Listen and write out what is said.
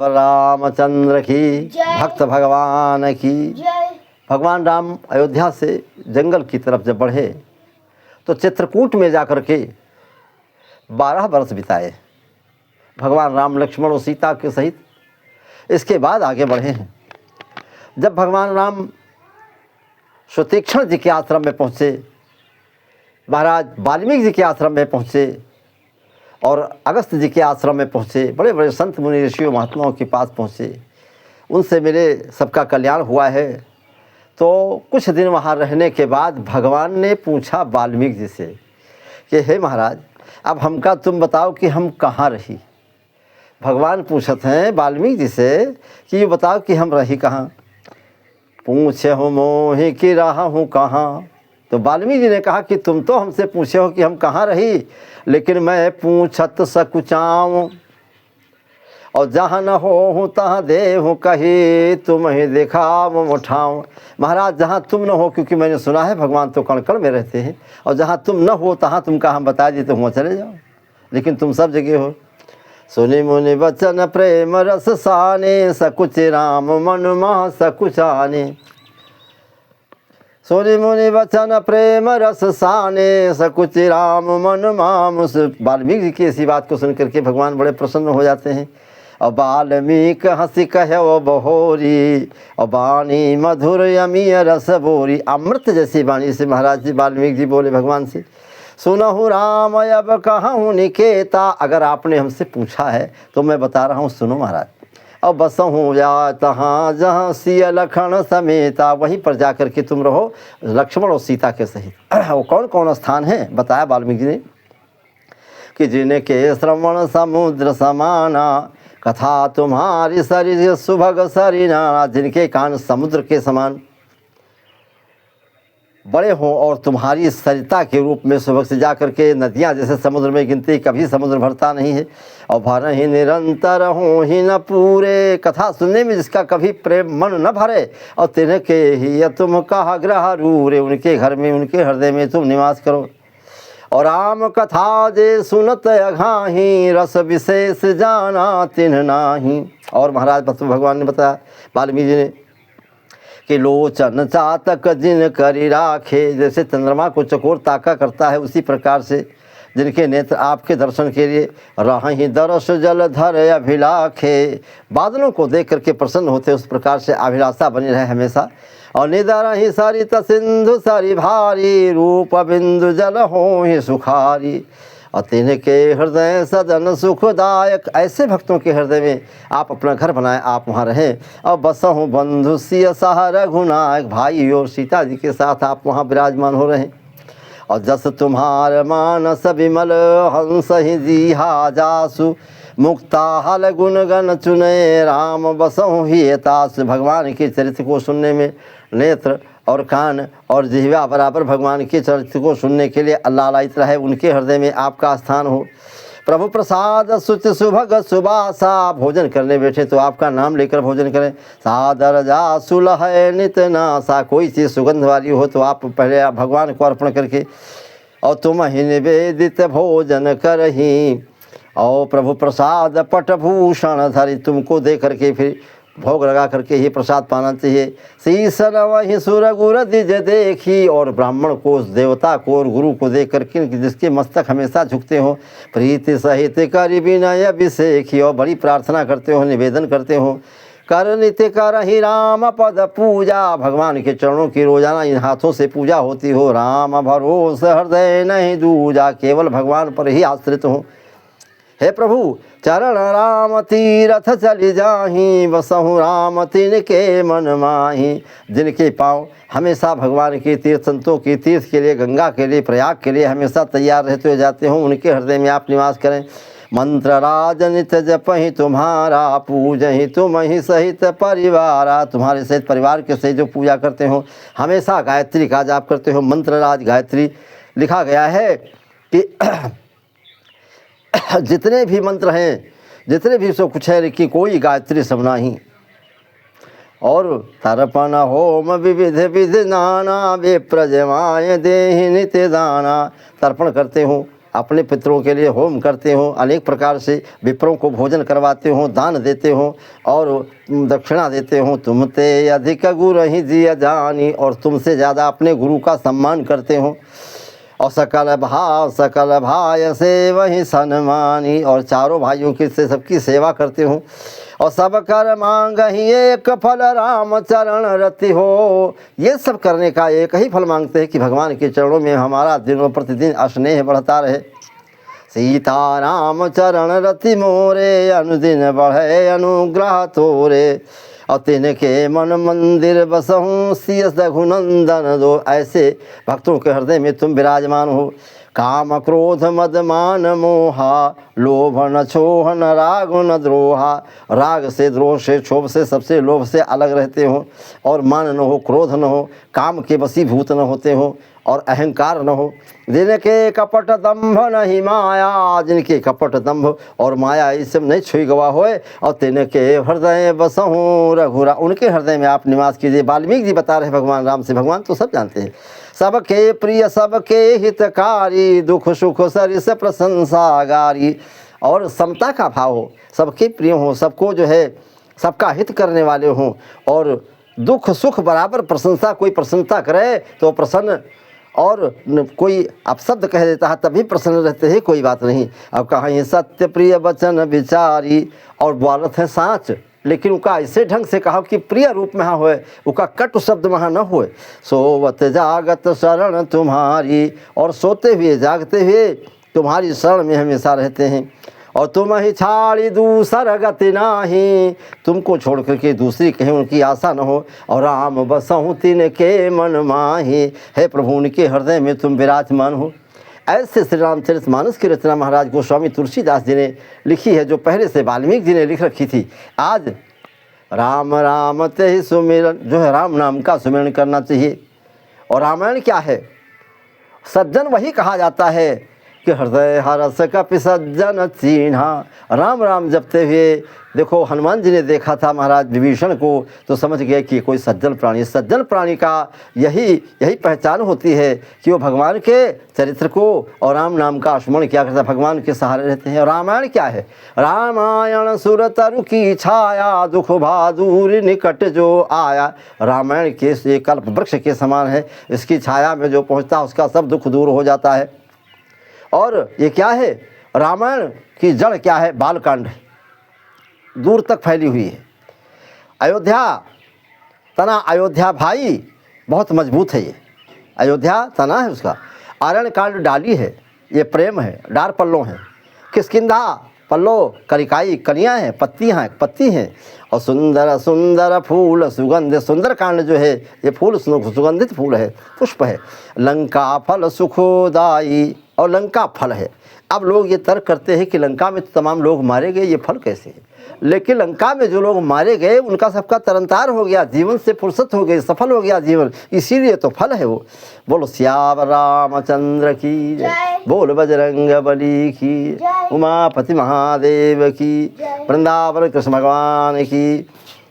रामचंद्र की, भक्त भगवान की। भगवान राम अयोध्या से जंगल की तरफ जब बढ़े तो चित्रकूट में जाकर के 12 वर्ष बिताए भगवान राम, लक्ष्मण और सीता के सहित। इसके बाद आगे बढ़े हैं। जब भगवान राम सुतीक्षण जी के आश्रम में पहुँचे, महाराज वाल्मीकि जी के आश्रम में पहुँचे और अगस्त जी के आश्रम में पहुँचे, बड़े बड़े संत मुनि ऋषियों महात्माओं के पास पहुँचे, उनसे मिले, सबका कल्याण हुआ है। तो कुछ दिन वहाँ रहने के बाद भगवान ने पूछा वाल्मीकि जी से कि हे महाराज, अब हमका तुम बताओ कि हम कहाँ रही। भगवान पूछते हैं वाल्मीकि जी से कि ये बताओ कि हम रही कहाँ। पूछे हो मोहि कि रहा हूँ कहाँ। तो वाल्मीकि जी ने कहा कि तुम तो हमसे पूछे हो कि हम कहाँ रही, लेकिन मैं पूछत सकुचाऊँ, और जहाँ न हो हूँ तहाँ देहूँ कही, तुम ही दिखाओ उठाऊँ। महाराज जहाँ तुम न हो, क्योंकि मैंने सुना है भगवान तो कण कण में रहते हैं, और जहाँ तुम न हो तहाँ तुम कहाँ बता देते हुआ चले जाओ, लेकिन तुम सब जगह हो। सुनि मुनि वचन प्रेम रस साने, सकुच राम मन मह सकुचाने। सुनि मुनि वचन प्रेम रस साने, सकुच राम मन माम। वाल्मीकि जी की ऐसी बात को सुन करके भगवान बड़े प्रसन्न हो जाते हैं। और वाल्मीकि हंसी कहे वो बहोरी, और वाणी मधुर यमीय रस बोरी। अमृत जैसी वाणी से महाराज जी वाल्मीकि जी बोले भगवान से, सुनहु राम अब कहूँ निकेता। अगर आपने हमसे पूछा है तो मैं बता रहा हूँ, सुनो महाराज। अब बसहूँ या तहाँ जहाँ सिय लखन समेता, वहीं पर जा कर के तुम रहो लक्ष्मण और सीता के सहित। वो कौन कौन स्थान है बताया वाल्मीकि जी ने कि जिनके श्रवण समुद्र समाना, कथा तुम्हारी सरिस सुभग सरिना। जिनके कान समुद्र के समान बड़े हों और तुम्हारी सरिता के रूप में सुबह से जा कर के नदियाँ जैसे समुद्र में गिनती, कभी समुद्र भरता नहीं है। और भर ही निरंतर हों ही न पूरे, कथा सुनने में जिसका कभी प्रेम मन न भरे। और तिनके ही तुम कहा ग्रह रूरे, उनके घर में उनके हृदय में तुम निवास करो। और राम कथा जे सुनत अघाही, रस विशेष जाना तिन्ह नाही। और महाराज भगवान ने बताया वाल्मीकि जी ने कि लोचन चातक जिन करी राखे, जैसे चंद्रमा को चकोर ताका करता है उसी प्रकार से जिनके नेत्र आपके दर्शन के लिए रही दरस जल धर अभिलाखे। बादलों को देख करके प्रसन्न होते, उस प्रकार से अभिलाषा बनी रहे हमेशा। और निदर ही सरित सिंधु सरि भारी, रूप बिंदु जल हो ही सुखारी। और तिनके हृदय सदन सुखदायक, ऐसे भक्तों के हृदय में आप अपना घर बनाएं, आप वहाँ रहें। और बसहूँ बंधु सिय सह रघुनायक, भाई और सीता जी के साथ आप वहाँ विराजमान हो रहे हैं। और जस तुम्हार मानस विमल हंस ही जीहा जासु, मुक्ता हल गुण गण चुने राम बसहु ही एतास। भगवान के चरित्र को सुनने में नेत्र और कान और जिह्वा बराबर भगवान के चरित्र को सुनने के लिए लालायित रहे, उनके हृदय में आपका स्थान हो। प्रभु प्रसाद सुच सुभग सुबासा, भोजन करने बैठे तो आपका नाम लेकर भोजन करें। सादर जा सुलह नित नासा, कोई चीज़ सुगंध वाली हो तो आप पहले आप भगवान को अर्पण करके, और तुम ही निवेदित भोजन करही। और प्रभु प्रसाद पटभूषण धरि, तुमको दे करके फिर भोग लगा करके ही प्रसाद पाना चाहिए। शीसन वही सुर गुर दिज देखी, और ब्राह्मण को, देवता को और गुरु को देख करके जिसके मस्तक हमेशा झुकते हो। प्रीति सहित कर विनय अभिषेखी, और बड़ी प्रार्थना करते हो, निवेदन करते हो। कर नित्य कर ही राम पद पूजा, भगवान के चरणों की रोजाना इन हाथों से पूजा होती हो। राम भरोस हृदय नहीं दूजा, केवल भगवान पर ही आश्रित हो। हे प्रभु चरण राम तीरथ चली जाही, बसहु राम तिनके मन माही। जिनके पाँव हमेशा भगवान के तीर्थ, संतों के तीर्थ के लिए, गंगा के लिए, प्रयाग के लिए हमेशा तैयार रहते हो जाते हो, उनके हृदय में आप निवास करें। मंत्र राज नित जपहि तुम्हारा, पूजहि तुम ही सहित परिवारा। तुम्हारे सहित परिवार के सहित जो पूजा करते हो, हमेशा गायत्री का जाप करते हो। मंत्र राज गायत्री लिखा गया है कि जितने भी मंत्र हैं, जितने भी सब कुछ है, कि कोई गायत्री सब नहीं। और तर्पण होम विविध विधि नाना, वे प्रजमाए देहि नित्य दाना। तर्पण करते हो अपने पितरों के लिए होम करते हो, अनेक प्रकार से विप्रों को भोजन करवाते हो, दान देते हो और दक्षिणा देते हो। तुम ते अधिक गुरु ही जिय जानी, और तुमसे ज़्यादा अपने गुरु का सम्मान करते हो। और सकल भाई से वही सन्मानी, और चारों भाइयों की से सबकी सेवा करते हो। और सब कर मांग ही एक फल राम चरण रति हो, ये सब करने का एक ही फल मांगते हैं कि भगवान के चरणों में हमारा दिनों प्रतिदिन स्नेह बढ़ता रहे। सीता राम चरण रति मोरे, अनुदिन बढ़े अनुग्रह तोरे। और तिनके मन मंदिर बसहूँ, सियस रघुनंदन दो। ऐसे भक्तों के हृदय में तुम विराजमान हो। काम क्रोध मद मान मोहा, लोभ न छोह न राग न द्रोहा। राग से, द्रोह से, क्षोभ से, सबसे लोभ से अलग रहते हो। और मान न हो, क्रोध न हो, काम के वशीभूत न होते हो, और अहंकार न हो। जिनके कपट दंभ नहीं माया, जिनके कपट दंभ और माया इस सब नहीं छुई गवा होए। और तिनके हृदय बसहूँ रघुरा, उनके हृदय में आप निवास कीजिए। वाल्मीकि जी बता रहे भगवान राम से, भगवान तो सब जानते हैं। सबके प्रिय सबके हितकारी, दुख सुख सरिस प्रशंसागारी। और समता का भाव हो, सबके प्रिय हो, सबको जो है सबका हित करने वाले हों, और दुख सुख बराबर प्रशंसा। कोई प्रशंसा करे तो प्रसन्न, और कोई अपशब्द कह देता है तभी प्रसन्न रहते हैं, कोई बात नहीं। अब कहीं सत्य प्रिय वचन विचारी, और बोलत है साँच, लेकिन उनका ऐसे ढंग से कहा कि प्रिय रूप में होए, उनका कट शब्द वहाँ न होए। सोवत जागत शरण तुम्हारी, और सोते हुए जागते हुए तुम्हारी शरण में हमेशा रहते हैं। और तुम ही छाड़ी दूसर गति नाही, तुमको छोड़ करके दूसरी कहीं उनकी आशा न हो। और राम बसहूँ तिनके मन माही, है प्रभु उनके हृदय में तुम विराजमान हो। ऐसे श्री रामचरितमानस की रचना महाराज गोस्वामी तुलसीदास जी ने लिखी है, जो पहले से वाल्मीकि जी ने लिख रखी थी। आज राम राम ते ही सुमिरन, जो है राम नाम का सुमिरन करना चाहिए। और रामायण क्या है? सज्जन वही कहा जाता है कि हृदय हरस कपि सज्जन चीन्हा। राम राम जपते हुए देखो हनुमान जी ने देखा था महाराज विभीषण को, तो समझ गए कि कोई सज्जन प्राणी। सज्जन प्राणी का यही पहचान होती है कि वो भगवान के चरित्र को और राम नाम का स्मरण किया करता है, भगवान के सहारे रहते हैं। और रामायण क्या है? रामायण सुर तरु की छाया, दुख बहादुर निकट जो आया। रामायण के कल्प वृक्ष के समान है, इसकी छाया में जो पहुँचता है उसका सब दुख दूर हो जाता है। और ये क्या है? रामायण की जड़ क्या है? बालकांड दूर तक फैली हुई है। अयोध्या तना, अयोध्या भाई बहुत मजबूत है। ये अयोध्या तना है उसका। आरण्य कांड डाली है, ये प्रेम है, डार पल्लो हैं। किष्किंधा पल्लो करिकाई, कलियाँ हैं, पत्ती हैं। और सुंदर सुंदर फूल सुगंध, सुंदर कांड जो है ये फूल सुगंधित फूल है, पुष्प है। लंका फल सुखोदाई, और लंका फल है। अब लोग ये तर्क करते हैं कि लंका में तो तमाम लोग मारे गए, ये फल कैसे है? लेकिन लंका में जो लोग मारे गए उनका सबका तरनतार हो गया, जीवन से फुर्सत हो गई, सफल हो गया जीवन, इसीलिए तो फल है वो। बोलो श्याम रामचंद्र की जय, बोल बजरंग बली की, उमापति महादेव की, वृंदावन कृष्ण भगवान की।